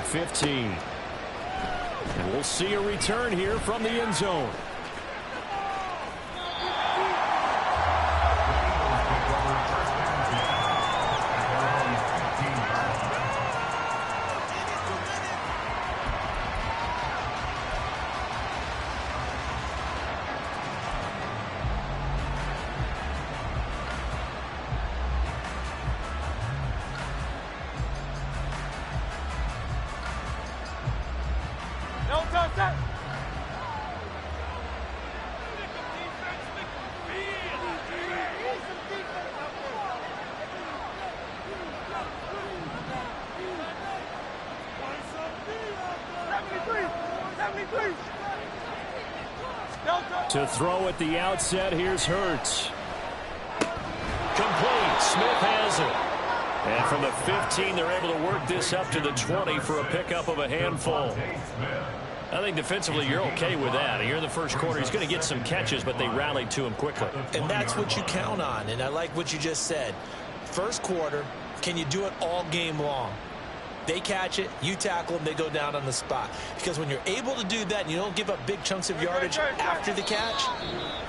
15. And we'll see a return here from the end zone. To throw at the outset, here's Hurts. Complete. Smith has it. And from the 15, they're able to work this up to the 20 for a pickup of a handful. I think defensively you're okay with that. Here in the first quarter, he's going to get some catches, but they rallied to him quickly. And that's what you count on, and I like what you just said. First quarter, can you do it all game long? They catch it, you tackle them, they go down on the spot. Because when you're able to do that and you don't give up big chunks of yardage after the catch,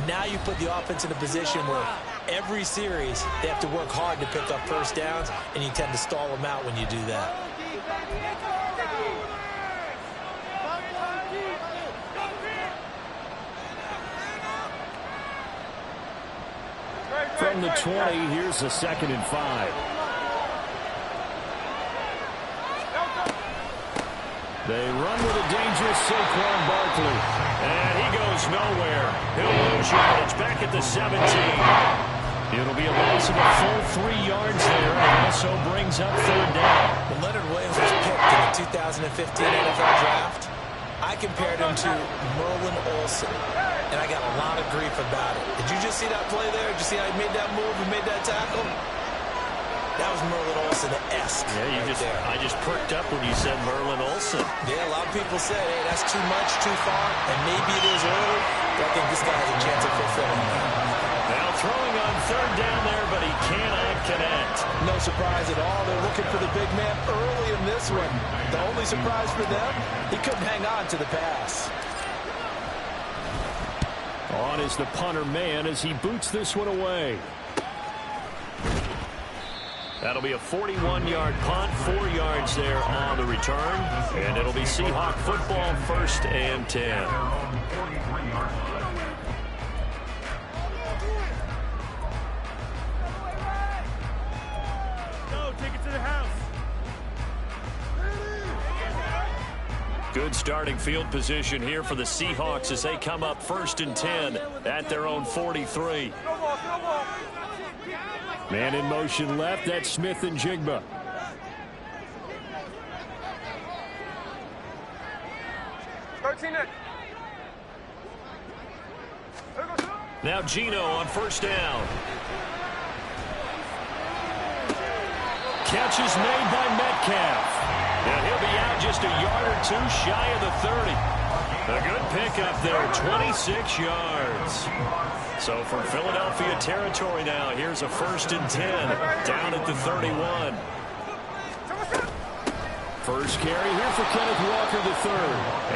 now you put the offense in a position where every series they have to work hard to pick up first downs, and you tend to stall them out when you do that. From the 20, here's a 2nd and 5. They run with a dangerous Saquon Barkley. And he goes nowhere. He'll lose yardage back at the 17. It'll be a loss of a full 3 yards there. And also brings up 3rd down. When Leonard Williams was picked in the 2015 NFL Draft, I compared him to Merlin Olsen. And I got a lot of grief about it. Did you just see that play there? Did you see how he made that move and made that tackle? That was Merlin Olsen-esque. Yeah, I just perked up when you said Merlin Olsen. Yeah, a lot of people say, hey, that's too much, too far, and maybe it is early, but I think this guy has a chance of fulfilling that. Now throwing on 3rd down there, but he cannot connect. No surprise at all. They're looking for the big man early in this one. The only surprise for them, he couldn't hang on to the pass. On is the punter man as he boots this one away. That'll be a 41-yard punt, 4 yards there on the return. And it'll be Seahawk football, 1st and 10. Go, take it to the house. Good starting field position here for the Seahawks as they come up 1st and 10 at their own 43. Man in motion left, that's Smith and Jigba. Now Gino on 1st down. Catch is made by Metcalf. And he'll be out just a yard or 2 shy of the 30. A good pickup there, 26 yards. So from Philadelphia territory now, here's a 1st and 10 down at the 31. First carry here for Kenneth Walker III.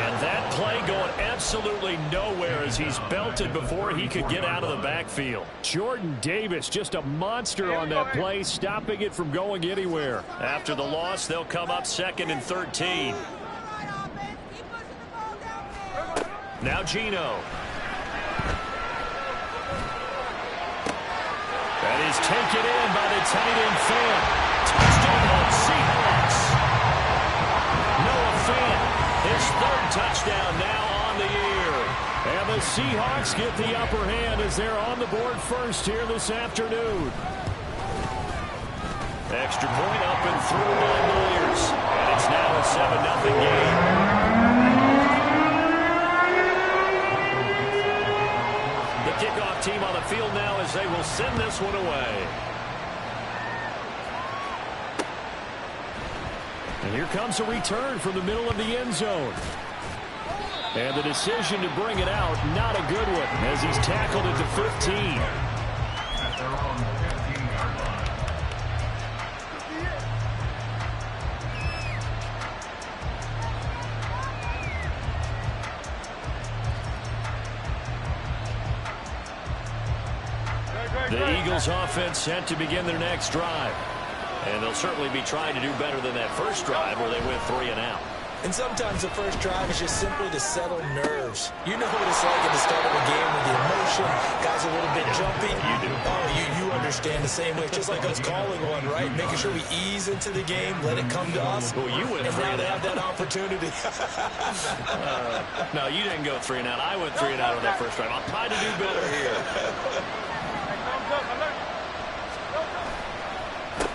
And that play going absolutely nowhere as he's belted before he could get out of the backfield. Jordan Davis, just a monster on that play, stopping it from going anywhere. After the loss, they'll come up 2nd and 13. Now Gino. That is taken in by the tight end Fant. Touchdown, Seahawks. Noah Fant, his 3rd touchdown now on the year. And the Seahawks get the upper hand as they're on the board first here this afternoon. Extra point up and through by Warriors. And it's now a 7-0 game. The kickoff team on the field now as they will send this one away. And here comes a return from the middle of the end zone. And the decision to bring it out, not a good one, as he's tackled at the 15. Eagles offense set to begin their next drive. And they'll certainly be trying to do better than that first drive where they went 3 and out. And sometimes the first drive is just simply to settle nerves. You know what it's like at the start of a game with the emotion. Guys a little bit jumpy. You do. Oh, you understand the same way. It's just like us calling one, right? Making sure we ease into the game, let it come to us. Well, you went 3 and now and they out. have that opportunity. No, you didn't go 3 and out. I went 3 and out on that first drive. I'll try to do better here.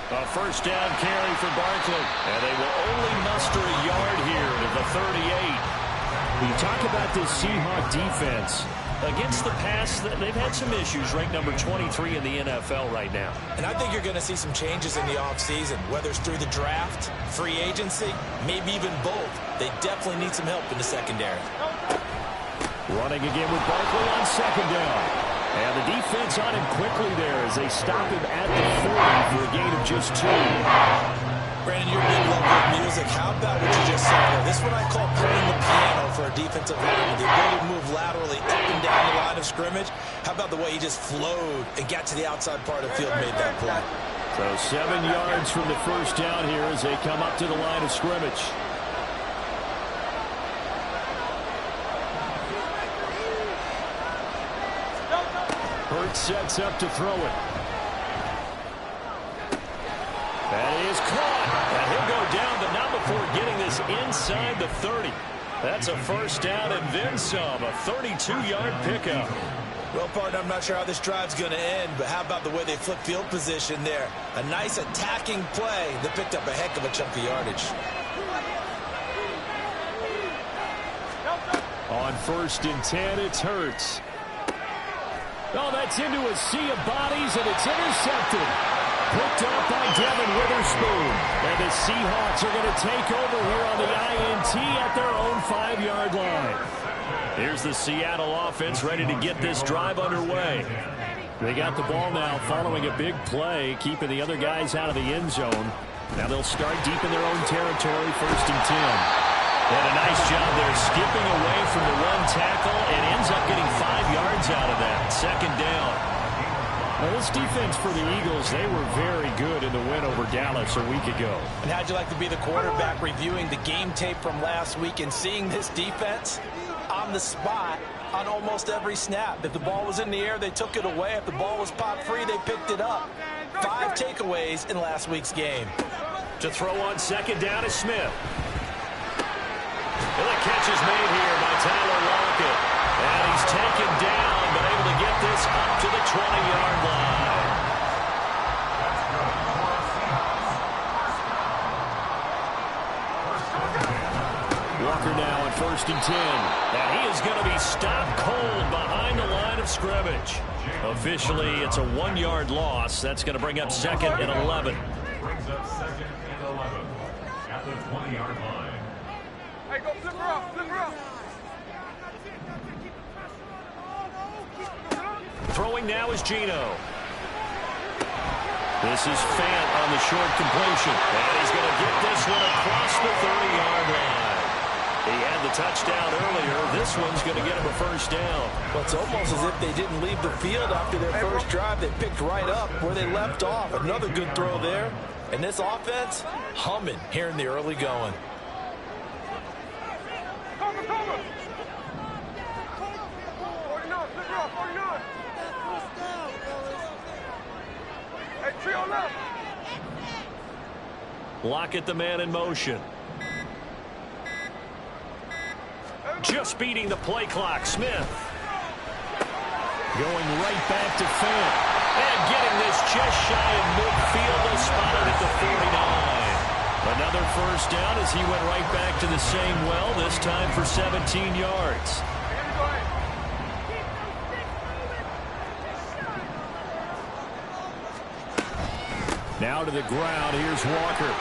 A first down carry for Barkley. And they will only muster a yard here to the 38. You talk about this Seahawks defense. Against the pass, they've had some issues, ranked number 23 in the NFL right now. And I think you're going to see some changes in the offseason, whether it's through the draft, free agency, maybe even both. They definitely need some help in the secondary. Running again with Barkley on second down. And the defense on him quickly there as they stop him at the 40 for a gain of just 2. Brandon, you're a big lover of music. How about what you just said there? This is what I call playing the piano for a defensive lineman. The ability to move laterally up and down the line of scrimmage. How about the way he just flowed and got to the outside part of the field and made that play? So 7 yards from the first down here as they come up to the line of scrimmage. Hurts sets up to throw it. That is caught. And he'll go down, but not before getting this inside the 30. That's a first down and then some. A 32-yard pickup. Well, partner, I'm not sure how this drive's going to end, but how about the way they flip field position there? A nice attacking play that picked up a heck of a chunk of yardage. On 1st and 10, it's Hurts. Oh, that's into a sea of bodies, and it's intercepted. Picked up by Devin Witherspoon. And the Seahawks are going to take over here on the INT at their own 5-yard line. Here's the Seattle offense ready to get this drive underway. They got the ball now following a big play, keeping the other guys out of the end zone. Now they'll start deep in their own territory, 1st and 10. And a nice job there skipping away from the one tackle and ends up getting 5 yards out of that. 2nd down. Now, this defense for the Eagles, they were very good in the win over Dallas a week ago. And how'd you like to be the quarterback reviewing the game tape from last week and seeing this defense on the spot on almost every snap? If the ball was in the air, they took it away. If the ball was popped free, they picked it up. 5 takeaways in last week's game. To throw on 2nd down is Smith. Well, the catch is made here by Tyler Lockett. And he's taken down, but able to get this up to the 20-yard line. Walker now at 1st and 10. And he is going to be stopped cold behind the line of scrimmage. Officially, it's a 1-yard loss. That's going to bring up 2nd and 11. Brings up 2nd and 11 at the 20-yard line. Hey, go flip her up, flip her up. Throwing now is Geno. This is Fant on the short completion. And he's going to get this one across the 30-yard line. He had the touchdown earlier. This one's going to get him a first down. Well, it's almost as if they didn't leave the field after their first drive. They picked right up where they left off. Another good throw there. And this offense, humming here in the early going. Cover, cover. 49, flip her up, 49. Hey, trio left. Lockett, the man in motion. Just beating the play clock. Smith. Going right back to Fant. And getting this just shy of midfield. They spotted at the 49. Another first down as he went right back to the same well, this time for 17 yards. Now to the ground. Here's Walker.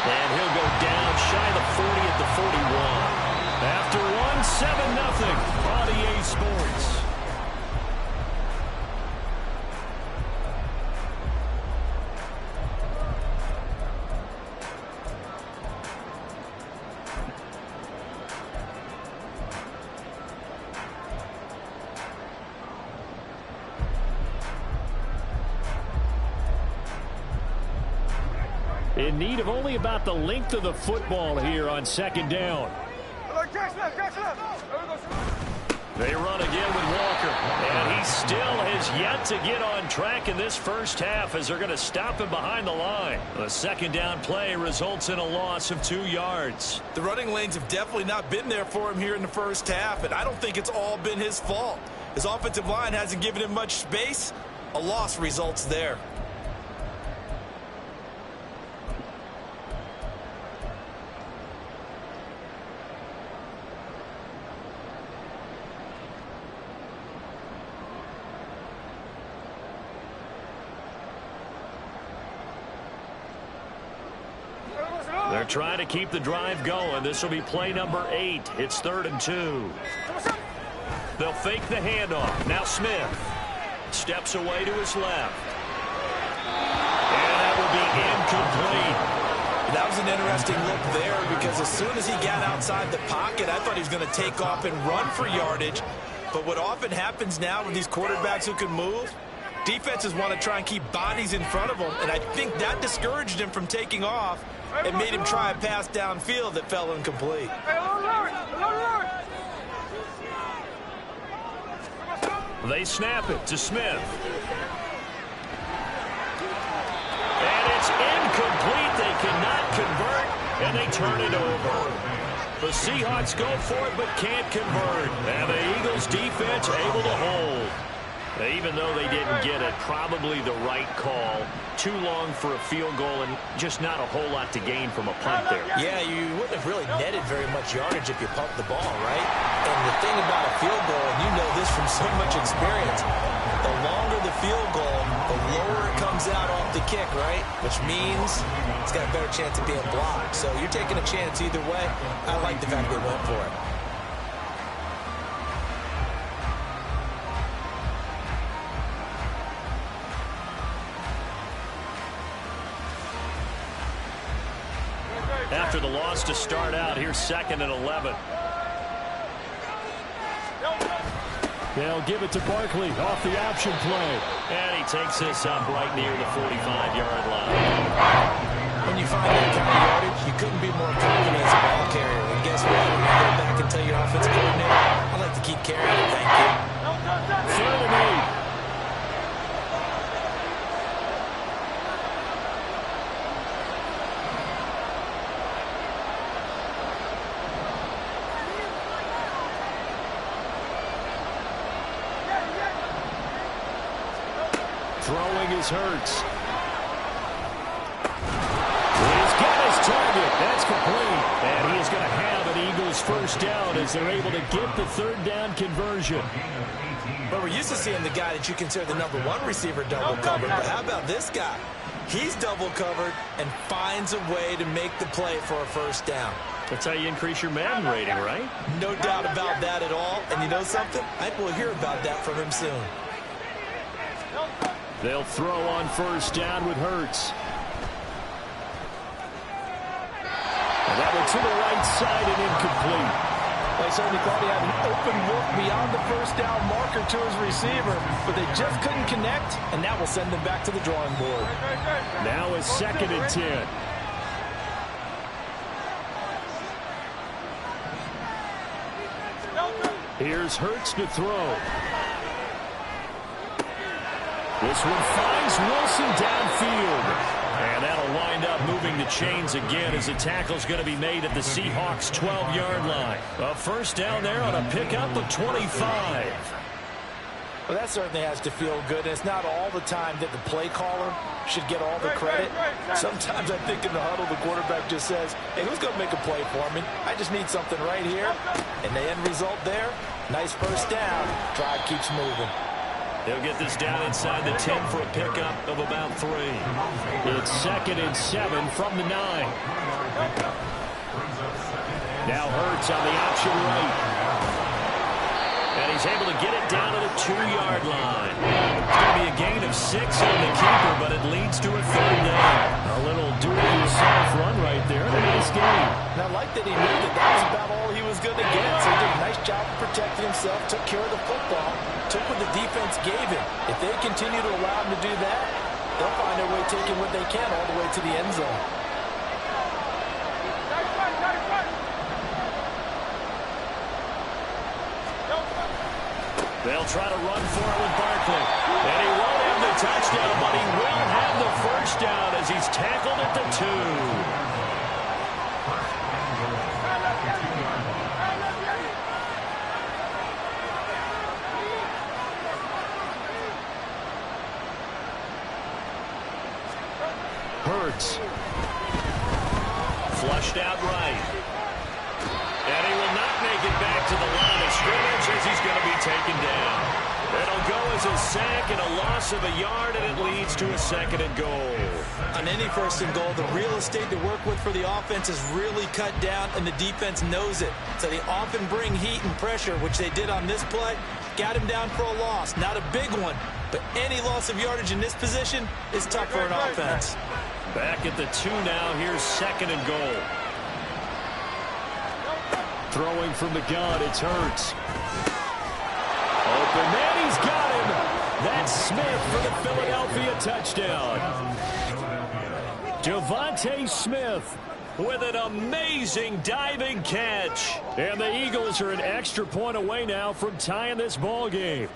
And he'll go down shy of the 40 at the 41. After one, 7-0 on EA Sports. In need of only about the length of the football here on second down. Catch left, catch left. They run again with Walker, and he still has yet to get on track in this first half as they're going to stop him behind the line. The second down play results in a loss of 2 yards. The running lanes have definitely not been there for him here in the first half, and I don't think it's all been his fault. His offensive line hasn't given him much space. A loss results there. They're trying to keep the drive going. This will be play number 8. It's 3rd and 2. They'll fake the handoff. Now Smith steps away to his left. And that will be incomplete. That was an interesting look there because as soon as he got outside the pocket, I thought he was going to take off and run for yardage. But what often happens now with these quarterbacks who can move, defenses want to try and keep bodies in front of them, and I think that discouraged him from taking off. It made him try a pass downfield that fell incomplete. They snap it to Smith. And it's incomplete. They cannot convert, and they turn it over. The Seahawks go for it but can't convert. And the Eagles defense able to hold. Even though they didn't get it, probably the right call. Too long for a field goal and just not a whole lot to gain from a punt there. Yeah, you wouldn't have really netted very much yardage if you pumped the ball, right? And the thing about a field goal, and you know this from so much experience, the longer the field goal, the lower it comes out off the kick, right? Which means it's got a better chance of being blocked. So you're taking a chance either way. I like the fact they went for it. After the loss to start out, here's 2nd and 11. They'll give it to Barkley off the option play. And he takes this up right near the 45-yard line. When you find that kind of yardage, you couldn't be more confident as a ball carrier. And guess what? When you go back and tell your offensive coordinator, I'd like to keep carrying it, thank you. 3rd and 8. Throwing is Hurts. He's got his target. That's complete. And he is going to have an Eagles first down as they're able to get the 3rd down conversion. But we're used to seeing the guy that you consider the #1 receiver double covered. But how about this guy? He's double covered and finds a way to make the play for a first down. That's how you increase your Madden rating, right? No doubt about that at all. And you know something? I think we'll hear about that from him soon. They'll throw on first down with Hurts. And that one to the right side and incomplete. They certainly thought he had an open look beyond the first down marker to his receiver, but they just couldn't connect, and that will send them back to the drawing board. Now a 2nd and 10. Here's Hurts to throw. This one finds Wilson downfield. And that'll wind up moving the chains again as the tackle's going to be made at the Seahawks' 12-yard line. A first down there on a pickup of 25. Well, that certainly has to feel good. And it's not all the time that the play caller should get all the credit. Sometimes I think in the huddle, the quarterback just says, hey, who's going to make a play for me? I just need something right here. And the end result there, nice first down. Drive keeps moving. They'll get this down inside the 10 for a pickup of about 3. It's 2nd and 7 from the 9. Now Hurts on the option right. And he's able to get it down to the 2-yard line. It's going to be a gain of 6 on the keeper, but it leads to a 3rd down. A little do-it-yourself run right there. A nice game. Now, like that he knew that was about all he was going to get. So he did a nice job of protecting himself, took care of the football, took what the defense gave him. If they continue to allow him to do that, they'll find their way taking what they can all the way to the end zone. They'll try to run for it with Barkley. And he won't have the touchdown, but he will have the first down as he's tackled at the 2. Hurts. Flushed out right. And he will not make it back to the line of scrimmage as he's going to be taken down. It'll go as a sack and a loss of a yard, and it leads to a 2nd and goal. On any 1st and goal, the real estate to work with for the offense is really cut down, and the defense knows it. So they often bring heat and pressure, which they did on this play. Got him down for a loss. Not a big one, but any loss of yardage in this position is tough for an offense. Back at the 2 now. Here's 2nd and goal. Throwing from the gun, it's Hurts. Open man, he's got him. That's Smith for the Philadelphia touchdown. Devontae Smith with an amazing diving catch. And the Eagles are an extra point away now from tying this ball game.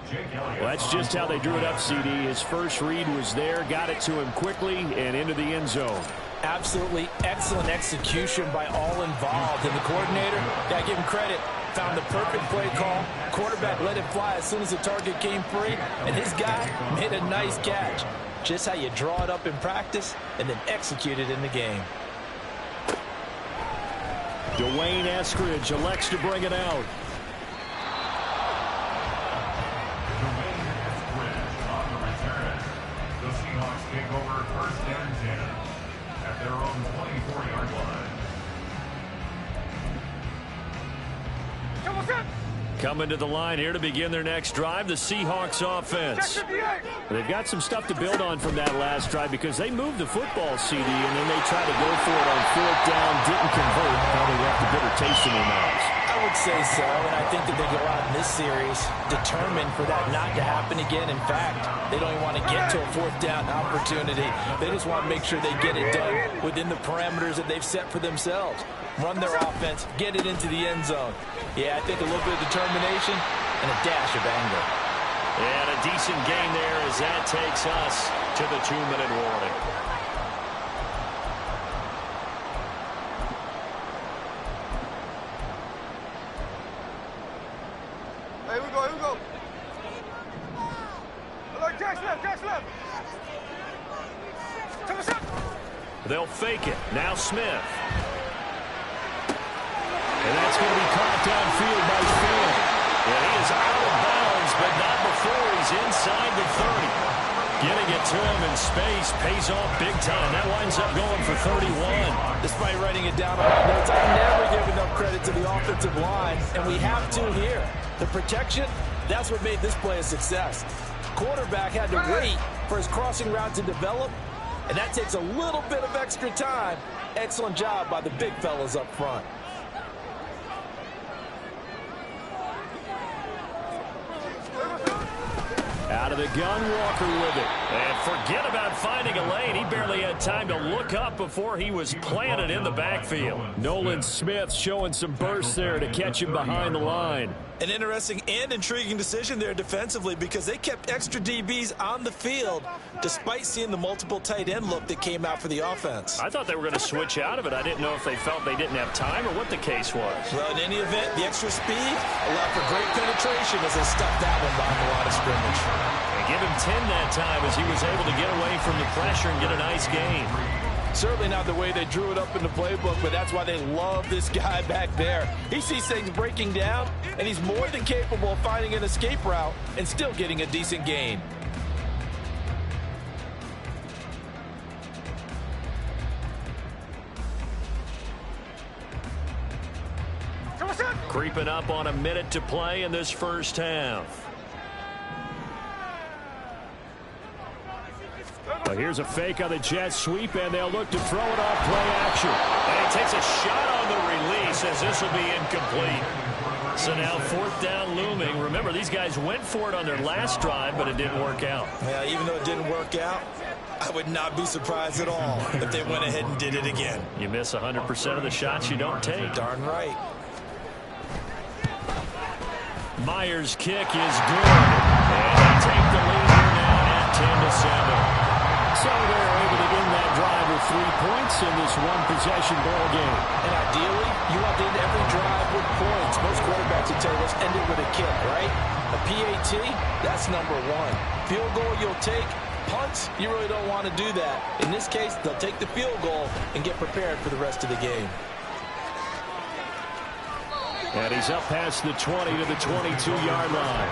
Well, that's just how they drew it up, CD. His first read was there, got it to him quickly, and into the end zone. Absolutely excellent execution by all involved. And the coordinator, got to give him credit, found the perfect play call. Quarterback let it fly as soon as the target came free, and his guy made a nice catch. Just how you draw it up in practice and then execute it in the game. Dwayne Eskridge elects to bring it out. The Seahawks take over 1st and 10 at their own 24-yard line. Coming to the line here to begin their next drive, the Seahawks offense. They've got some stuff to build on from that last drive because they moved the football, CD, and then they tried to go for it on 4th down, didn't convert, probably left a bitter taste in their mouths. I would say so, and I think that they go out in this series determined for that not to happen again. In fact, they don't even want to get to a 4th down opportunity. They just want to make sure they get it done within the parameters that they've set for themselves. Run their offense, get it into the end zone. Yeah, I think a little bit of determination and a dash of anger. And a decent gain there as that takes us to the 2-minute warning. Hey, we go. Look, Jack's left. They'll fake it. Now Smith. And that's going to be caught downfield by Finn. And he is out of bounds, but not before he's inside the 30. Getting it to him in space pays off big time. That winds up going for 31. Despite writing it down on my notes, I never give enough credit to the offensive line, and we have to here. The protection, that's what made this play a success. Quarterback had to wait for his crossing route to develop, and that takes a little bit of extra time. Excellent job by the big fellas up front. Out of the gun, Walker with it. And forget about finding a lane. He barely had time to look up before he was planted in the backfield. Nolan Smith showing some burst there to catch him behind the line. An interesting and intriguing decision there defensively because they kept extra DBs on the field despite seeing the multiple tight end look that came out for the offense. I thought they were going to switch out of it. I didn't know if they felt they didn't have time or what the case was. Well, in any event, the extra speed allowed for great penetration as they stuffed that one behind the line of scrimmage. And give him 10 that time as he was able to get away from the pressure and get a nice gain. Certainly not the way they drew it up in the playbook, but that's why they love this guy back there. He sees things breaking down, and he's more than capable of finding an escape route and still getting a decent gain. Creeping up on a minute to play in this first half. Well, here's a fake on the jet sweep, and they'll look to throw it off play action. And he takes a shot on the release as this will be incomplete. So now 4th down looming. Remember, these guys went for it on their last drive, but it didn't work out. Yeah, even though it didn't work out, I would not be surprised at all if they went ahead and did it again. You miss 100% of the shots you don't take. Darn right. Myers' kick is good. And they take the lead here now at 10-7. So they're able to end that drive with 3 points in this one-possession ball game. And ideally, you want to end every drive with points. Most quarterbacks would tell you, let's end it with a kick, right? A PAT, that's number one. Field goal you'll take. Punts, you really don't want to do that. In this case, they'll take the field goal and get prepared for the rest of the game. And he's up past the 20 to the 22-yard line.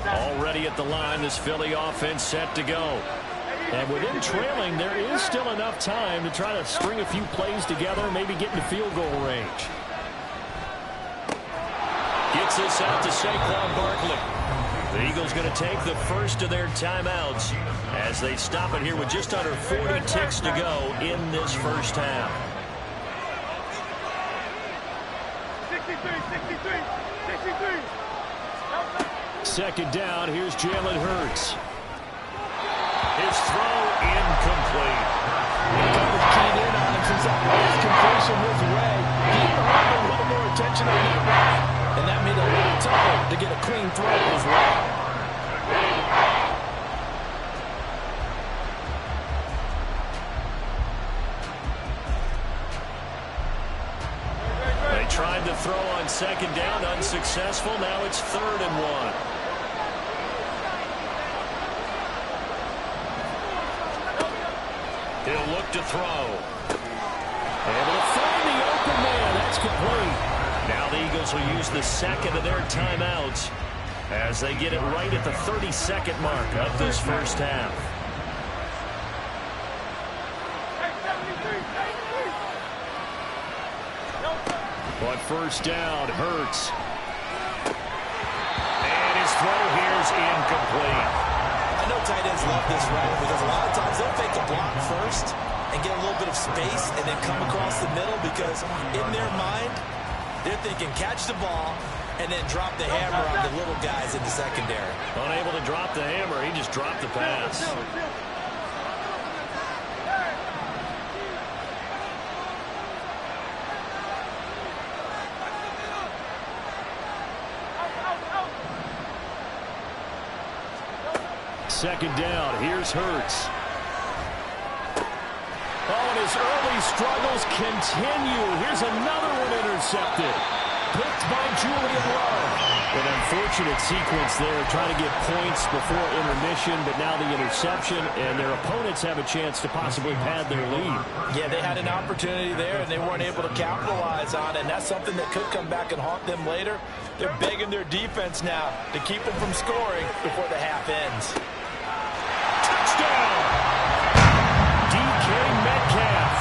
Already at the line, this Philly offense set to go. And with them trailing, there is still enough time to try to string a few plays together, maybe get into field goal range. Gets this out to Saquon Barkley. The Eagles going to take the first of their timeouts as they stop it here with just under 40 ticks to go in this first half. 63. Second down, here's Jalen Hurts. His throw incomplete. Coverage keyed in on him since that last completion was way. He earned a little more attention on that route, and that made it a little tougher to get a clean throw his way. They tried to throw on second down, unsuccessful. Now it's 3rd and 1. He'll look to throw. Able to find the open man. That's complete. Now the Eagles will use the second of their timeouts as they get it right at the 32nd mark of this first half. On first down, Hurts. And his throw here is incomplete. I know tight ends love this route because a lot of times they'll fake a block first and get a little bit of space and then come across the middle because in their mind, they're thinking catch the ball and then drop the hammer on the little guys in the secondary. Unable to drop the hammer, he just dropped the pass. Second down, here's Hurts. Oh, and his early struggles continue. Here's another one intercepted. Picked by Julian Love. An unfortunate sequence there, trying to get points before intermission, but now the interception, and their opponents have a chance to possibly pad their lead. Yeah, they had an opportunity there, and they weren't able to capitalize on it, and that's something that could come back and haunt them later. They're begging their defense now to keep them from scoring before the half ends. Touchdown! DK Metcalf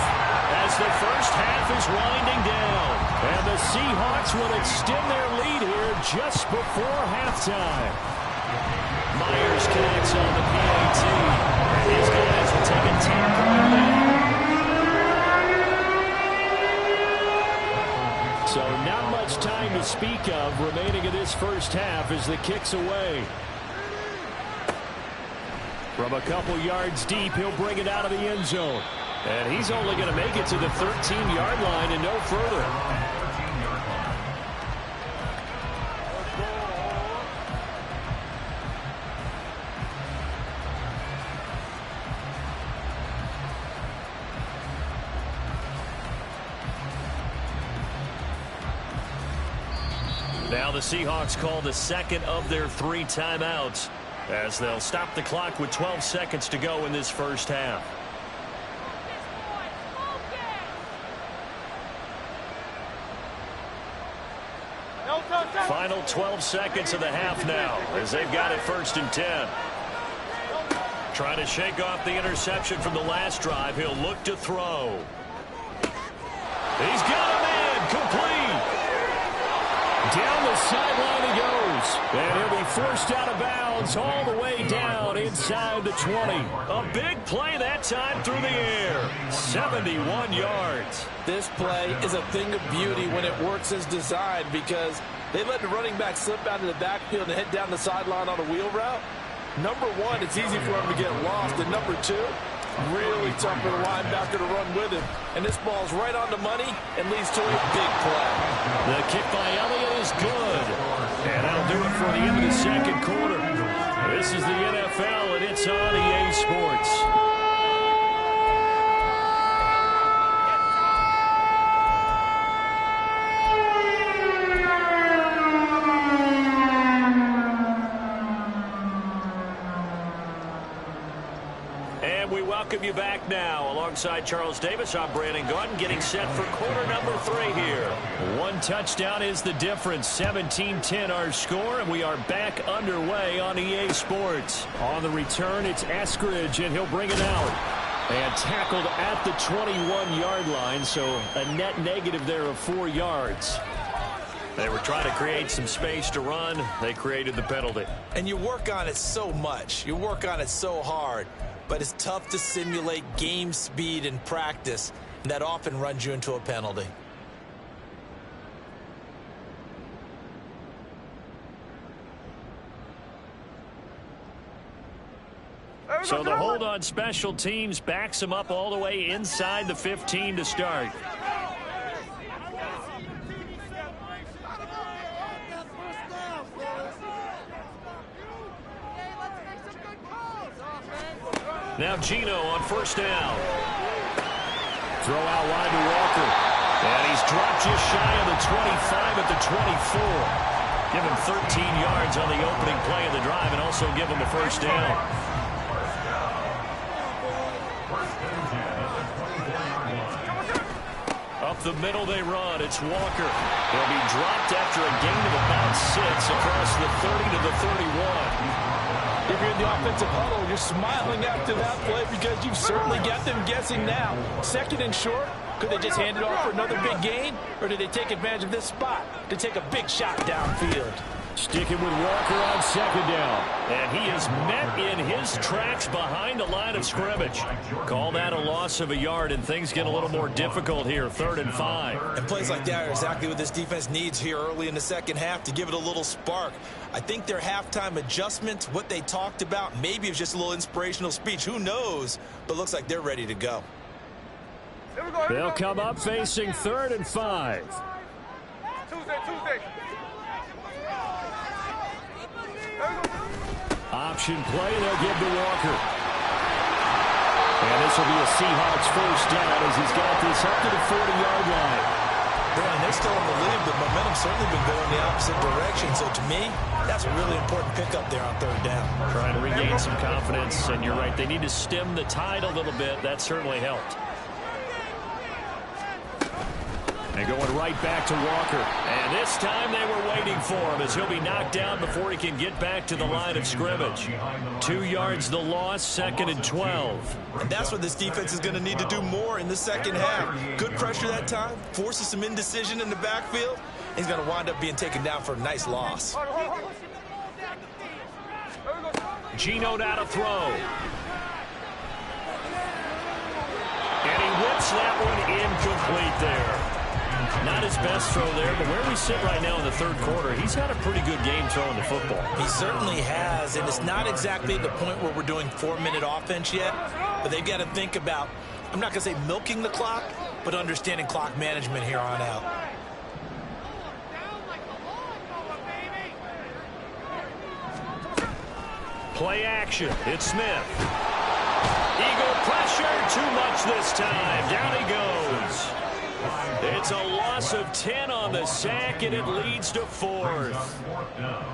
as the first half is winding down. And the Seahawks will extend their lead here just before halftime. Myers connects on the PAT. And these guys will take a 10-point lead. So not much time to speak of remaining in this first half as the kick's away. From a couple yards deep, he'll bring it out of the end zone. And he's only going to make it to the 13-yard line and no further. Now the Seahawks call the second of their 3 timeouts as they'll stop the clock with 12 seconds to go in this first half. Final 12 seconds of the half now as they've got it 1st and 10. Trying to shake off the interception from the last drive. He'll look to throw. He's got a man complete. Down the sideline he goes. And he'll be forced out of bounds all the way down inside the 20. A big play that time through the air. 71 yards. This play is a thing of beauty when it works as designed because They let the running back slip out of the backfield and head down the sideline on a wheel route. Number one, it's easy for him to get lost. And number two, really tough for the linebacker to run with him. And this ball's right on the money and leads to a big play. The kick by Elliott is good. And that'll do it for the end of the second quarter. This is the NFL, and it's on EA Sports. Welcome you back now. Alongside Charles Davis, I'm Brandon Gordon, getting set for quarter number 3 here. One touchdown is the difference. 17-10 our score, and we are back underway on EA Sports. On the return, it's Eskridge, and he'll bring it out. And tackled at the 21-yard line, so a net negative there of 4 yards. They were trying to create some space to run. They created the penalty. And you work on it so much. You work on it so hard. But it's tough to simulate game speed in practice, and that often runs you into a penalty. So the hold on special teams backs him up all the way inside the 15 to start. Now Gino on first down. Throw out wide to Walker. And he's dropped just shy of the 25 at the 24. Give him 13 yards on the opening play of the drive and also give him a first down. Up the middle they run. It's Walker. He'll be dropped after a gain of about 6 across the 30 to the 31. If you're in the offensive huddle, you're smiling after that play because you've certainly got them guessing now. Second and short, could they just hand it off for another big gain? Or did they take advantage of this spot to take a big shot downfield? Sticking with Walker on second down. And he is met in his tracks behind the line of scrimmage. Call that a loss of a yard, and things get a little more difficult here, 3rd and 5. And plays like that are exactly what this defense needs here early in the second half to give it a little spark. I think their halftime adjustments, what they talked about, maybe it's just a little inspirational speech. Who knows? But looks like they're ready to go. They'll come up facing 3rd and 5. Tuesday. Option play, they'll give to Walker. And this will be a Seahawks first down as he's got this up to the 40-yard line. Brandon, they're still in the lead, but momentum's certainly been going the opposite direction. So to me, that's a really important pickup there on 3rd down. Trying to regain some confidence, and you're right, they need to stem the tide a little bit. That certainly helped. And going right back to Walker. And this time they were waiting for him as he'll be knocked down before he can get back to the line of scrimmage. 2 yards the loss, 2nd and 12. And that's what this defense is going to need to do more in the second half. Good pressure that time, forces some indecision in the backfield. He's going to wind up being taken down for a nice loss. Gino now to throw. And he whips that one incomplete there. Not his best throw there, but where we sit right now in the 3rd quarter, he's had a pretty good game throwing the football. He certainly has, and it's not exactly at the point where we're doing 4-minute offense yet, but they've got to think about, I'm not going to say milking the clock, but understanding clock management here on out. Play action. It's Smith. Eagle pressure, too much this time. Down he goes. It's a loss of 10 on the sack, and it leads to 4th.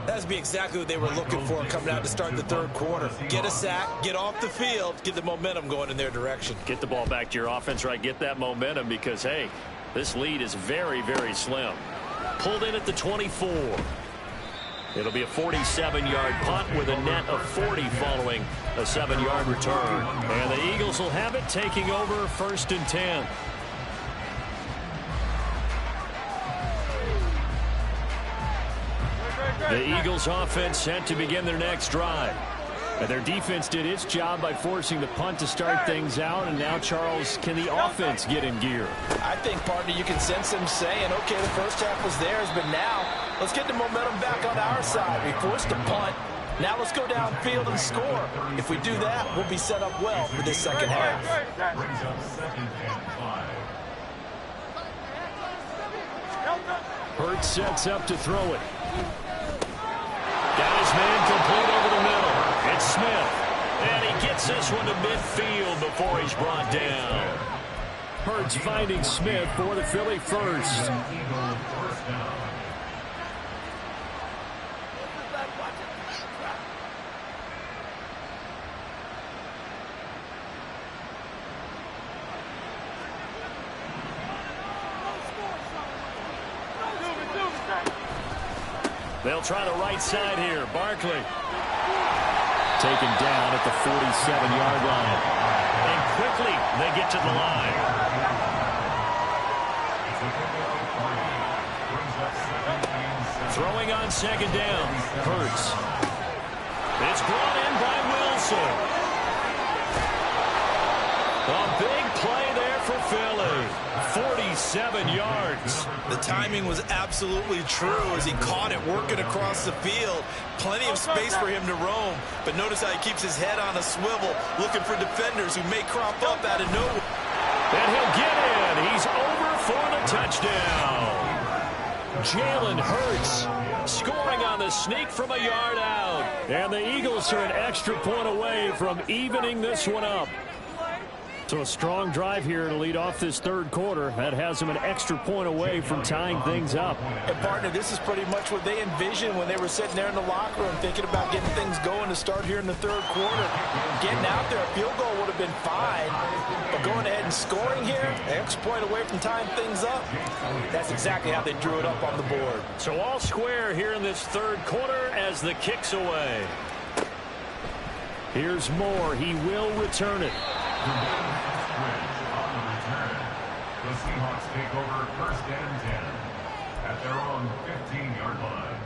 That's be exactly what they were looking for coming out to start the 3rd quarter. Get a sack, get off the field, get the momentum going in their direction. Get the ball back to your offense, right? Get that momentum because, hey, this lead is very, very slim. Pulled in at the 24. It'll be a 47-yard punt with a net of 40 following a 7-yard return. And the Eagles will have it, taking over 1st and 10. The Eagles offense set to begin their next drive. And their defense did its job by forcing the punt to start things out, and now, Charles, can the offense get in gear? I think, partner, you can sense them saying, okay, the first half was theirs, but now let's get the momentum back on our side. We forced a punt. Now let's go downfield and score. If we do that, we'll be set up well for this second half. Brings up 2nd and 5. Hurts sets up to throw it. Got his man complete over the middle. It's Smith. And he gets this one to midfield before he's brought down. Hurts finding Smith for the Philly first. They'll try the right side here. Barkley. Taken down at the 47-yard line. And quickly they get to the line. Throwing on 2nd down. Hurts. It's brought in by Wilson. A big play there for Philly. 47 yards. The timing was absolutely true as he caught it working across the field. Plenty of space for him to roam. But notice how he keeps his head on a swivel, looking for defenders who may crop up out of nowhere. And he'll get in. He's over for the touchdown. Jalen Hurts scoring on the sneak from a yard out. And the Eagles are an extra point away from evening this one up. So a strong drive here to lead off this third quarter. That has them an extra point away from tying things up. And, partner, this is pretty much what they envisioned when they were sitting there in the locker room thinking about getting things going to start here in the third quarter. Getting out there, a field goal would have been fine. But going ahead and scoring here, an extra point away from tying things up, that's exactly how they drew it up on the board. So all square here in this third quarter as the kick's away. Here's Moore. He will return it. On the return, the Seahawks take over 1st and 10 at their own 15-yard line.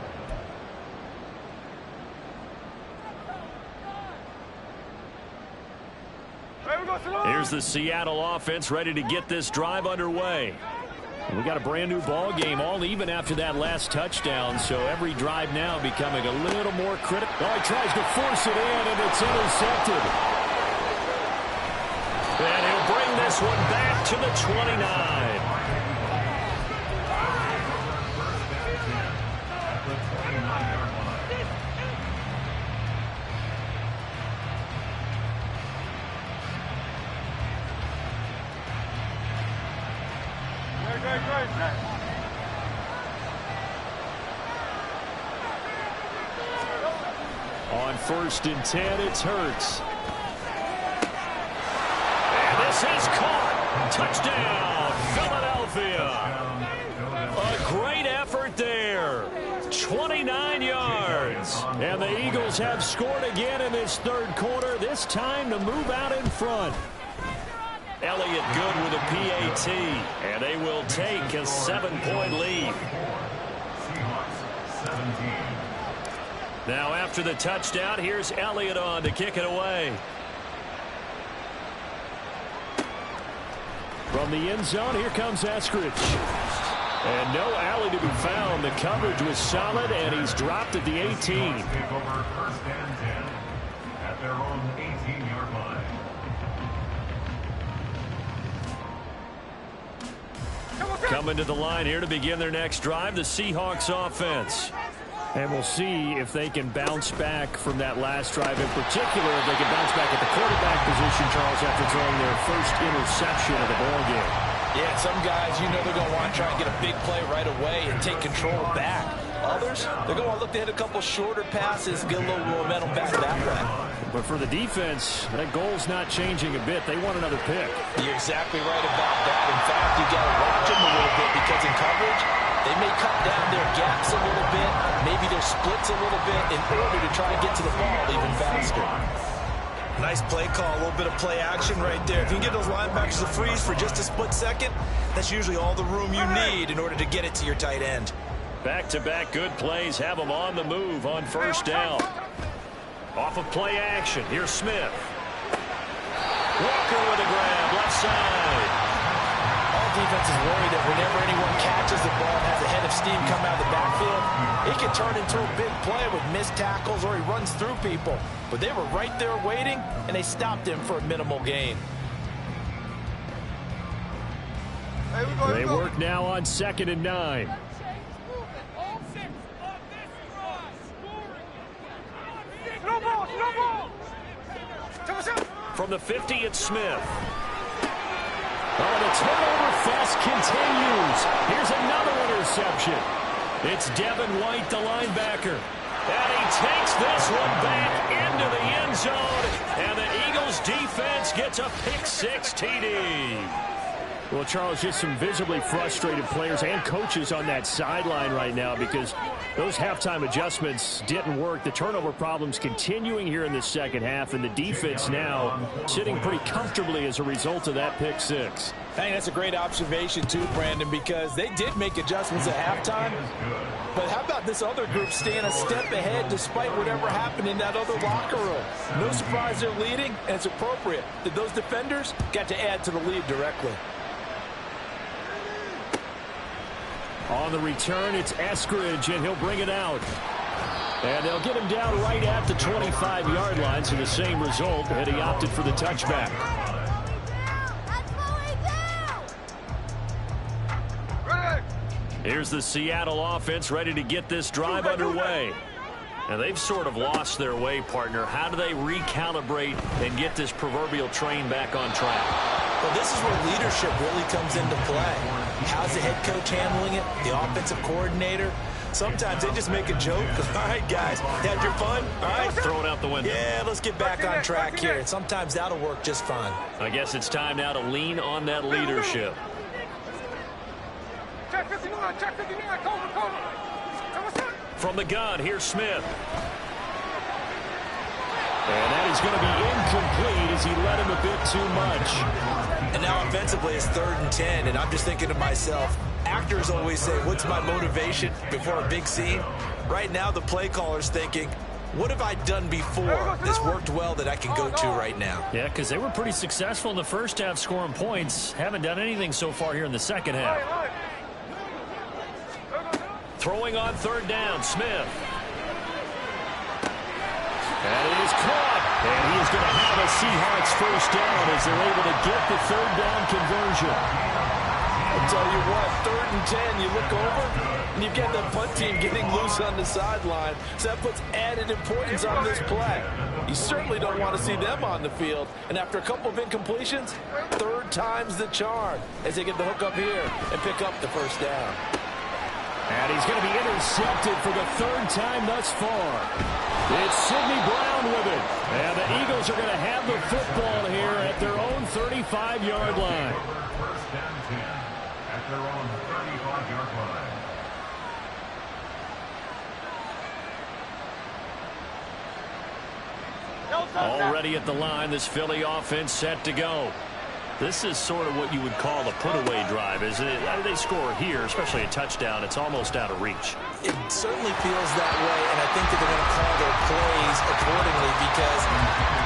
Here's the Seattle offense ready to get this drive underway. And we got a brand new ball game, all even after that last touchdown, so every drive now becoming a little more critical. Oh, he tries to force it in, and it's intercepted. And he'll bring this one back to the 29. On 1st and 10, it's Hurts. This is caught. Touchdown, Philadelphia. A great effort there. 29 yards. And the Eagles have scored again in this third quarter, this time to move out in front. Elliott good with a PAT, and they will take a 7-point lead. Seahawks 17. Now after the touchdown, here's Elliott on to kick it away. From the end zone, here comes Eskridge. And no alley to be found. The coverage was solid, and he's dropped at the 18. Take over 1st and 10 at their own 18-yard line. Coming to the line here to begin their next drive, the Seahawks offense. And we'll see if they can bounce back from that last drive, in particular if they can bounce back at the quarterback position, Charles, after throwing their first interception of the ballgame. Yeah, some guys, you know they're going to want to try and get a big play right away and take control back. Others, they're going to look to hit a couple shorter passes, get a little momentum back that way. But for the defense, that goal's not changing a bit. They want another pick. You're exactly right about that. In fact, you got to watch them a little bit because in coverage, they may cut down their gaps a little bit, maybe their splits a little bit in order to try and get to the ball even faster. Nice play call, a little bit of play action right there. If you can get those linebackers to freeze for just a split second, that's usually all the room you need in order to get it to your tight end. Back-to-back good plays have them on the move on 1st down. Off of play action, here's Smith. Walker with a grab, left side. All defense is worried that whenever anyone catches the ball and has a head of steam come out of the backfield, it can turn into a big play with missed tackles or he runs through people. But they were right there waiting, and they stopped him for a minimal gain. They work now on 2nd and 9. From the 50, it's Smith. Oh, the turnover fest continues. Here's another interception. It's Devin White, the linebacker. And he takes this one back into the end zone. And the Eagles defense gets a pick-6 TD. Well, Charles, just some visibly frustrated players and coaches on that sideline right now because those halftime adjustments didn't work. The turnover problems continuing here in the second half, and the defense now sitting pretty comfortably as a result of that pick-6. I think that's a great observation, too, Brandon, because they did make adjustments at halftime. But how about this other group staying a step ahead despite whatever happened in that other locker room? No surprise they're leading, and it's appropriate that those defenders got to add to the lead directly. On the return, it's Eskridge, and he'll bring it out. And they'll get him down right at the 25-yard line, so the same result, and he opted for the touchback. Here's the Seattle offense ready to get this drive underway. Now, they've sort of lost their way, partner. How do they recalibrate and get this proverbial train back on track? Well, this is where leadership really comes into play. How's the head coach handling it? The offensive coordinator? Sometimes they just make a joke. All right, guys, had your fun? All right. Throw it out the window. Yeah, let's get back on track here. And sometimes that'll work just fine. I guess it's time now to lean on that leadership. Check 59, check 59, cover. From the gun, here's Smith. And that is going to be incomplete as he led him a bit too much. And now offensively it's 3rd and 10, and I'm just thinking to myself, actors always say, what's my motivation before a big scene? Right now the play caller's thinking, what have I done before this worked well that I can go to right now? Yeah, because they were pretty successful in the first half scoring points. Haven't done anything so far here in the second half. Throwing on 3rd down, Smith. And it is caught. And he is going to have a Seahawks first down as they're able to get the 3rd down conversion. I'll tell you what, 3rd and 10, you look over, and you've got that punt team getting loose on the sideline. So that puts added importance on this play. You certainly don't want to see them on the field. And after a couple of incompletions, 3rd time's the charm as they get the hook up here and pick up the first down. And he's going to be intercepted for the 3rd time thus far. It's Sidney Brown with it. And the Eagles are going to have the football here at their own 35-yard line. First down 10 at their own 35-yard line. Already at the line, this Philly offense set to go. This is sort of what you would call a put-away drive, isn't it? They score here, especially a touchdown. It's almost out of reach. It certainly feels that way, and I think that they're going to call their plays accordingly because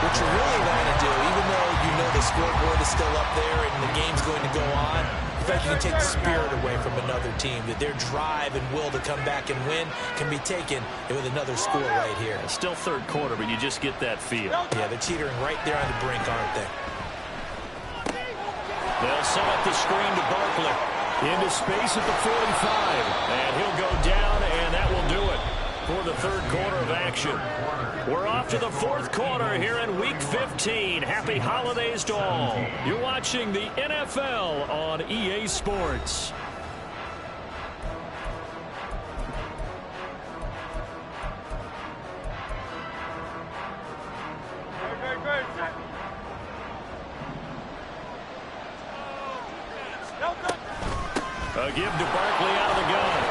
what you really want to do, even though you know the scoreboard is still up there and the game's going to go on, in fact, you can take the spirit away from another team, that their drive and will to come back and win can be taken with another score right here. It's still 3rd quarter, but you just get that feel. Yeah, they're teetering right there on the brink, aren't they? They'll set up the screen to Barkley. Into space at the 45. And he'll go down, and that will do it for the 3rd quarter of action. We're off to the 4th quarter here in Week 15. Happy holidays to all. You're watching the NFL on EA Sports. A give to Barkley out of the gun.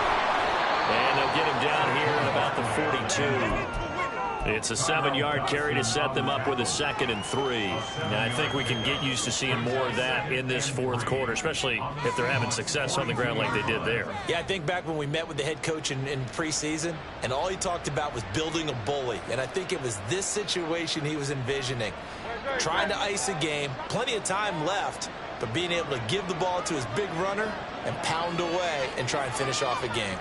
And they'll get him down here at about the 42. It's a 7-yard carry to set them up with a 2nd and 3. Now, I think we can get used to seeing more of that in this fourth quarter, especially if they're having success on the ground like they did there. Yeah, I think back when we met with the head coach in preseason, and all he talked about was building a bully. And I think it was this situation he was envisioning. Trying to ice a game, plenty of time left, but being able to give the ball to his big runner and pound away and try and finish off a game.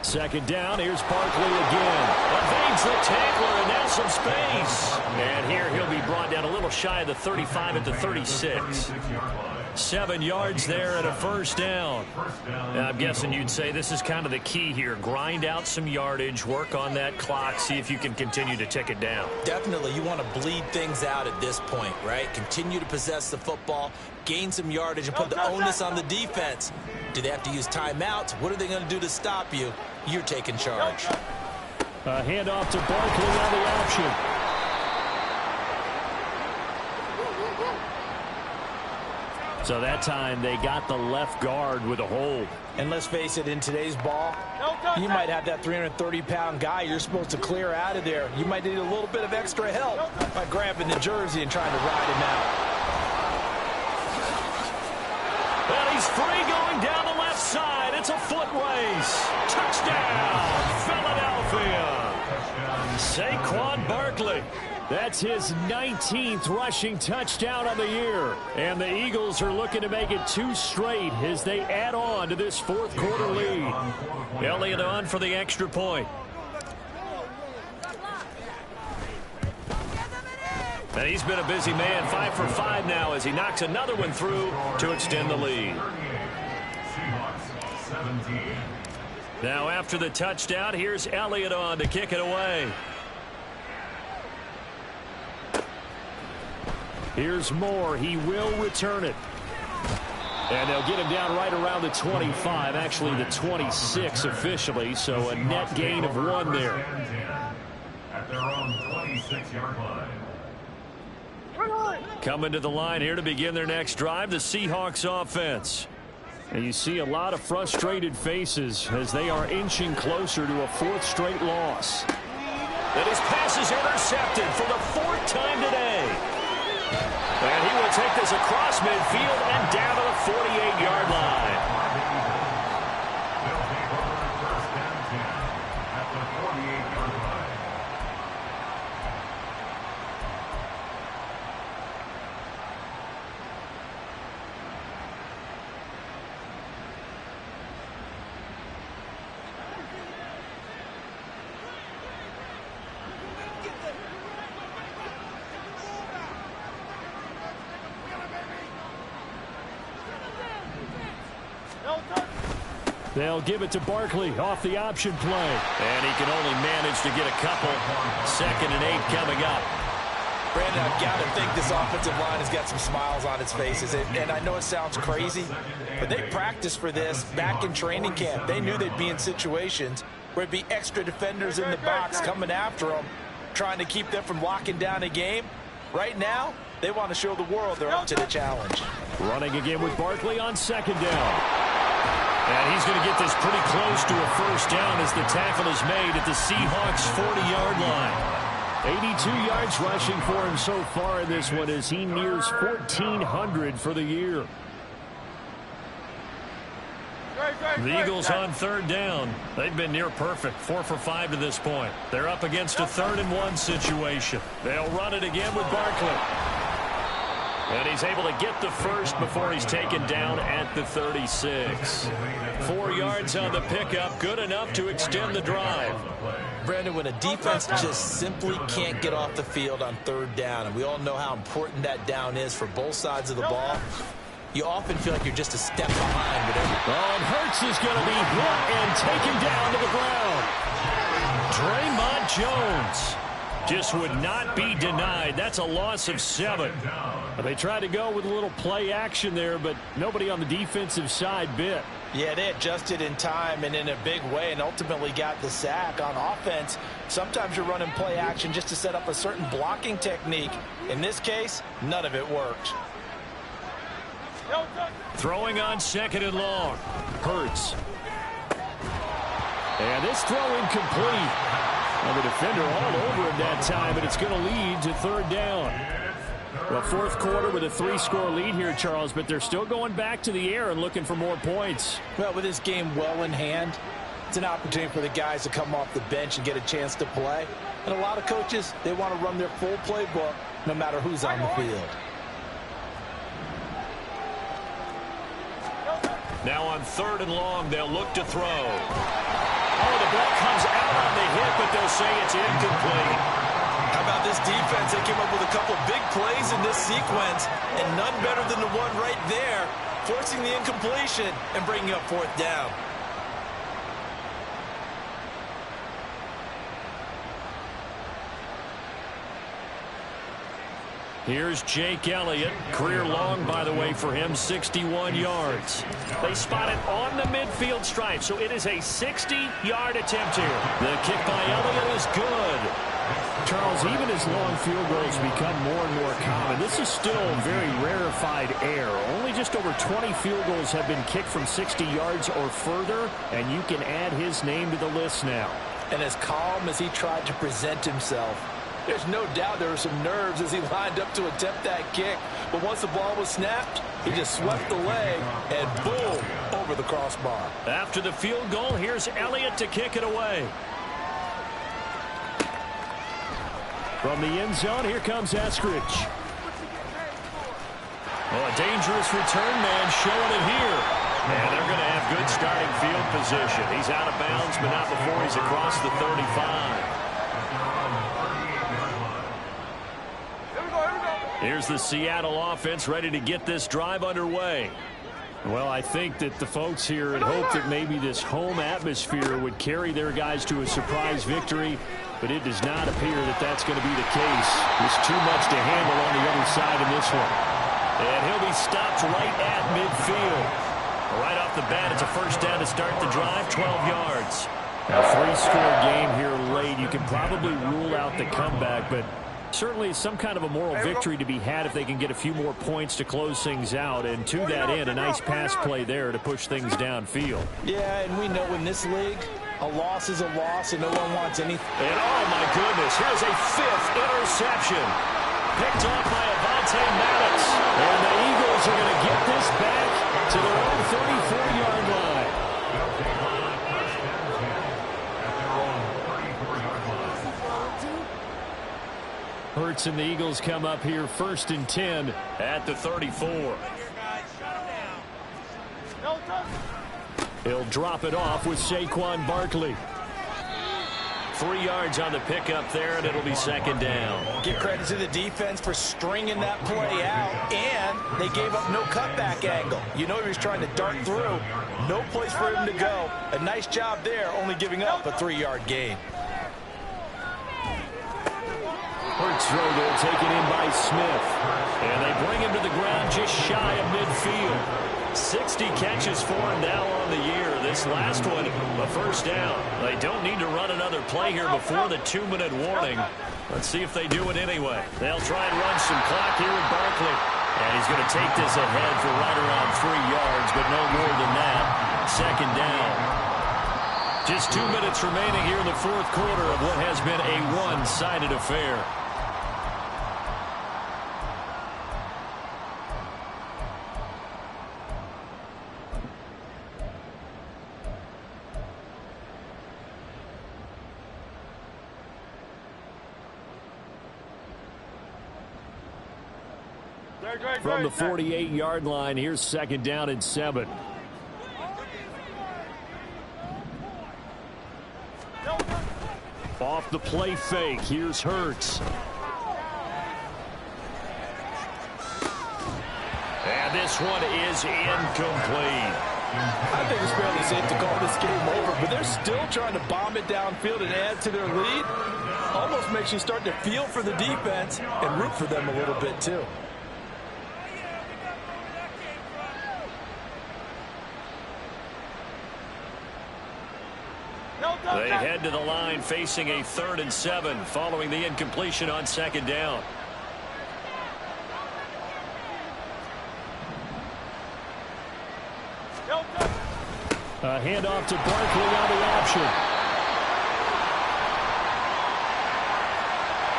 Second down, here's Barkley again. Evades the tackler, and now some space. And here he'll be brought down a little shy of the 35 at the 36. 7 yards there and a first down. Now, I'm guessing you'd say this is kind of the key here. Grind out some yardage, work on that clock, see if you can continue to tick it down. Definitely, you want to bleed things out at this point, right? Continue to possess the football, gain some yardage, and put the onus on the defense. Do they have to use timeouts? What are they going to do to stop you? You're taking charge. A handoff to Barkley on the option. So that time they got the left guard with a hold. And let's face it, in today's ball, you might have that 330-pound guy you're supposed to clear out of there. You might need a little bit of extra help by grabbing the jersey and trying to ride him out. Well, he's free going down the left side. It's a foot race. Touchdown, Philadelphia. Saquon Barkley. That's his 19th rushing touchdown on the year. And the Eagles are looking to make it 2 straight as they add on to this fourth quarter lead. Elliott on for the extra point. And he's been a busy man, 5 for 5 now as he knocks another one through to extend the lead. Now after the touchdown, here's Elliott on to kick it away. Here's Moore. He will return it. And they'll get him down right around the 25, actually the 26 officially, so a net gain of 1 there. At their own 26-yard line. Coming to the line here to begin their next drive, the Seahawks offense. And you see a lot of frustrated faces as they are inching closer to a 4th straight loss. And his pass is intercepted for the 4th time today. And he will take this across midfield and down to the 48-yard line. They'll take over first and 10 at the 48-yard line. They'll give it to Barkley off the option play. And he can only manage to get a couple. 2nd and 8 coming up. Brandon, I've got to think this offensive line has got some smiles on its faces. And I know it sounds crazy, but they practiced for this back in training camp. They knew they'd be in situations where it'd be extra defenders in the box coming after them, trying to keep them from locking down a game. Right now, they want to show the world they're up to the challenge. Running again with Barkley on 2nd down. And he's going to get this pretty close to a first down as the tackle is made at the Seahawks 40-yard line. 82 yards rushing for him so far in this one as he nears 1,400 for the year. The Eagles on 3rd down. They've been near perfect, 4 for 5 to this point. They're up against a 3rd and 1 situation. They'll run it again with Barkley. And he's able to get the first before he's taken down at the 36. 4 yards on the pickup, good enough to extend the drive. Brandon, when a defense just simply can't get off the field on 3rd down, and we all know how important that down is for both sides of the ball, you often feel like you're just a step behind. And Hurts is going to be hit and taken down to the ground. Draymond Jones just would not be denied. That's a loss of 7. They tried to go with a little play action there, but nobody on the defensive side bit. Yeah, they adjusted in time and in a big way and ultimately got the sack. On offense, sometimes you're running play action just to set up a certain blocking technique. In this case, none of it worked. Throwing on 2nd and long. Hurts. And this throw incomplete. And the defender all over him that time, and it's going to lead to 3rd down. Well, 4th quarter with a 3-score lead here, Charles, but they're still going back to the air and looking for more points. Well, with this game well in hand, it's an opportunity for the guys to come off the bench and get a chance to play. And a lot of coaches, they want to run their full playbook no matter who's on the field. Now on 3rd and long, they'll look to throw. Oh, the ball comes out on the hit, but they'll say it's incomplete. How about this defense? They came up with a couple big plays in this sequence, and none better than the one right there, forcing the incompletion and bringing up 4th down. Here's Jake Elliott. Career long, by the way, for him, 61 yards. They spot it on the midfield stripe, so it is a 60-yard attempt here. The kick by Elliott is good. Charles, even as long field goals become more and more common, this is still very rarefied air. Only just over 20 field goals have been kicked from 60 yards or further, and you can add his name to the list now. And as calm as he tried to present himself, there's no doubt there were some nerves as he lined up to attempt that kick. But once the ball was snapped, he just swept the leg and boom, over the crossbar. After the field goal, here's Elliott to kick it away. From the end zone, here comes Eskridge. Oh, a dangerous return man showing it here. And they're going to have good starting field position. He's out of bounds, but not before he's across the 35. Here's the Seattle offense ready to get this drive underway. Well, I think that the folks here had hoped that maybe this home atmosphere would carry their guys to a surprise victory, but it does not appear that that's going to be the case. There's too much to handle on the other side in this one. And he'll be stopped right at midfield. Right off the bat, it's a 1st down to start the drive, 12 yards. A 3-score game here late. You can probably rule out the comeback, but certainly some kind of a moral victory to be had if they can get a few more points to close things out. And to that end, a nice pass play there to push things downfield. Yeah, and we know in this league, a loss is a loss and no one wants anything. And oh my goodness, here's a 5th interception. Picked off by Avonte Maddox. And the Eagles are going to get this back to their own 34-yard line. Hurts and the Eagles come up here 1st and 10 at the 34. He'll drop it off with Saquon Barkley. 3 yards on the pickup there, and it'll be 2nd down. Give credit to the defense for stringing that play out, and they gave up no cutback angle. You know he was trying to dart through. No place for him to go. A nice job there, only giving up a 3-yard gain. Hurts throw there, taken in by Smith. And they bring him to the ground just shy of midfield. 60 catches for him now on the year. This last one, a 1st down. They don't need to run another play here before the 2-minute warning. Let's see if they do it anyway. They'll try and run some clock here with Barkley. And he's going to take this ahead for right around 3 yards, but no more than that. 2nd down. Just 2 minutes remaining here in the 4th quarter of what has been a one-sided affair. From the 48-yard line, here's 2nd down and 7. Off the play fake, here's Hurts. And this one is incomplete. I think it's fairly safe to call this game over, but they're still trying to bomb it downfield and add to their lead. Almost makes you start to feel for the defense and root for them a little bit, too. They head to the line facing a 3rd and 7 following the incompletion on 2nd down. A handoff to Barkley on the option.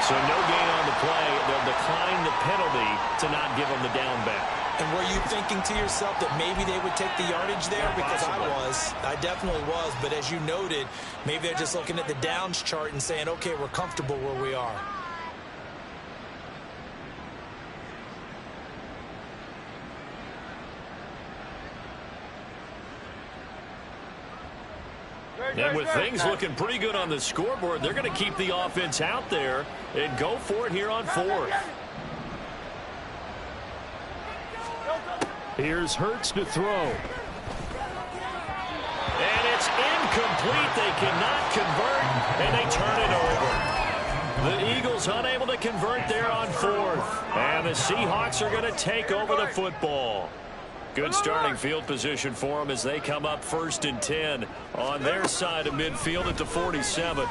So no gain on the play. They'll decline the penalty to not give them the down back. And were you thinking to yourself that maybe they would take the yardage there? Because I definitely was. But as you noted, maybe they're just looking at the downs chart and saying, okay, we're comfortable where we are. And with things looking pretty good on the scoreboard, they're going to keep the offense out there and go for it here on fourth. Here's Hurts to throw. And it's incomplete. They cannot convert, and they turn it over. The Eagles unable to convert there on fourth. And the Seahawks are going to take over the football. Good starting field position for them as they come up 1st and 10 on their side of midfield at the 47.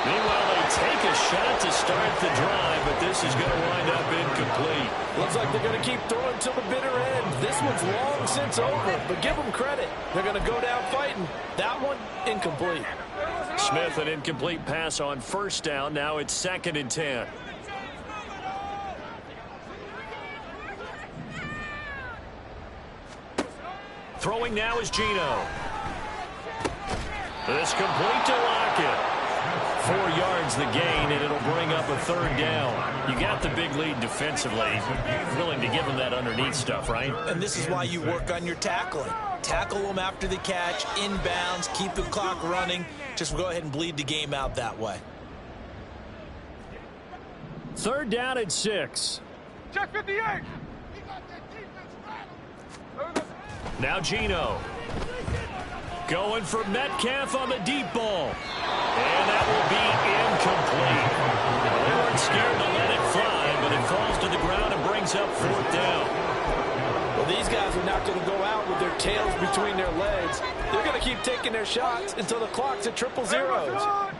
Meanwhile, they take a shot to start the drive, but this is going to wind up incomplete. Looks like they're going to keep throwing till the bitter end. This one's long since over, but give them credit. They're going to go down fighting. That one, incomplete. Smith, an incomplete pass on 1st down. Now it's 2nd and 10. Throwing now is Geno. This complete to Lockett. 4 yards the gain, and it'll bring up a 3rd down. You got the big lead defensively. Willing to give them that underneath stuff, right? And this is why you work on your tackling. Tackle them after the catch, inbounds, keep the clock running. Just go ahead and bleed the game out that way. 3rd down and 6. Check 58. Now Geno. Going for Metcalf on the deep ball. And that will be incomplete. They weren't scared to let it fly, but it falls to the ground and brings up 4th down. Well, these guys are not going to go out with their tails between their legs. They're going to keep taking their shots until the clock's at 000.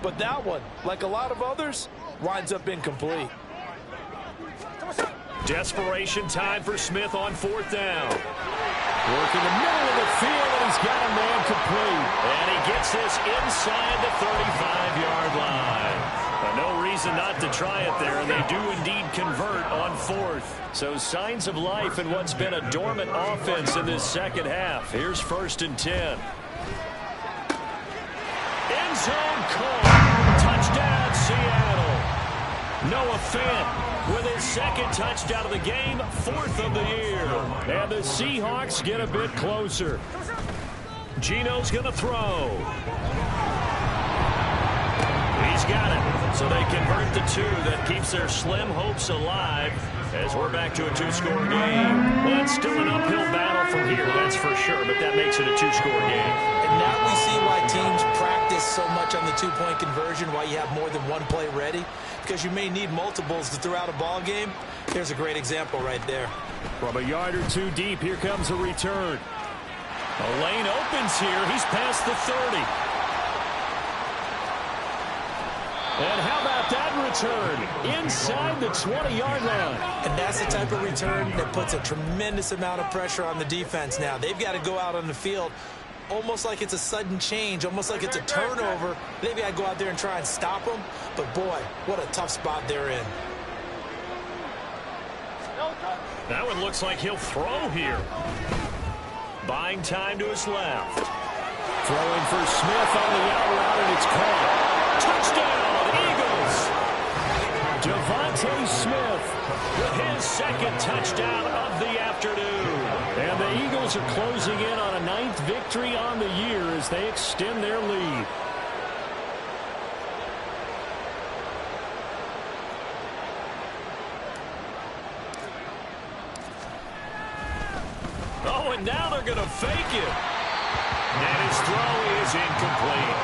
But that one, like a lot of others, winds up incomplete. Desperation time for Smith on 4th down. Working the middle of the field, and he's got a man complete. And he gets this inside the 35-yard line. No reason not to try it there, and they do indeed convert on 4th. So signs of life in what's been a dormant offense in this second half. Here's 1st and 10. End zone call. Touchdown, Seattle. Noah Fant with his 2nd touchdown of the game, 4th of the year. And the Seahawks get a bit closer. Geno's going to throw. He's got it. So they convert the 2. That keeps their slim hopes alive as we're back to a 2-score game. Well, it's still an uphill battle from here, that's for sure, but that makes it a 2-score game. And now we see why teams practice so much on the 2-point conversion, why you have more than one play ready, because you may need multiples to throw out a ball game. Here's a great example right there. From a yard or 2 deep, here comes a return. A lane opens here. He's past the 30. And how about that return? Inside the 20-yard line. And that's the type of return that puts a tremendous amount of pressure on the defense now. They've got to go out on the field almost like it's a sudden change, almost like it's a turnover. They've got to go out there and try and stop them. But, boy, what a tough spot they're in. That one looks like he'll throw here. Buying time to his left. Throwing for Smith on the out route, and it's caught. Touchdown, Eagles! Devontae Smith with his 2nd touchdown of the afternoon. And the Eagles are closing in on a 9th victory on the year as they extend their lead. Oh, and now they're going to fake it. And his throw is incomplete.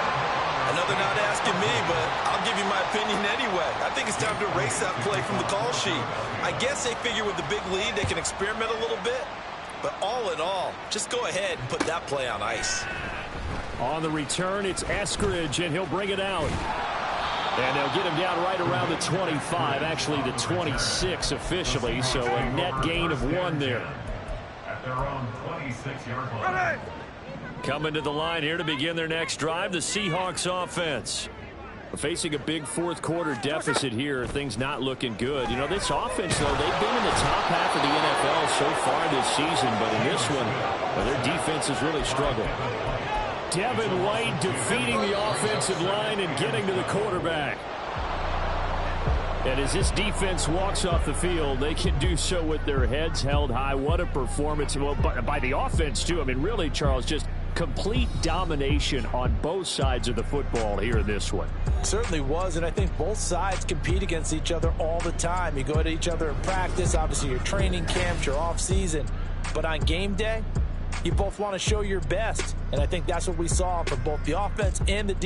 Another not asking me, but I'll give you my opinion anyway. I think it's time to erase that play from the call sheet. I guess they figure with the big lead they can experiment a little bit. But all in all, just go ahead and put that play on ice. On the return, it's Eskridge, and he'll bring it out. And they'll get him down right around the 25, actually the 26 officially, so a net gain of 1 there. at their own 26-yard line. Coming to the line here to begin their next drive, the Seahawks offense. Facing a big fourth-quarter deficit here, things not looking good. You know, this offense, though, they've been in the top half of the NFL so far this season, but in this one, well, their defense has really struggled. Devin White defeating the offensive line and getting to the quarterback. And as this defense walks off the field, they can do so with their heads held high. What a performance. Well, by the offense, too. I mean, really, Charles, just complete domination on both sides of the football here in this one. Certainly was, and I think both sides compete against each other all the time. You go to each other in practice, obviously your training camps, your off-season. But on game day, you both want to show your best. And I think that's what we saw from both the offense and the defense.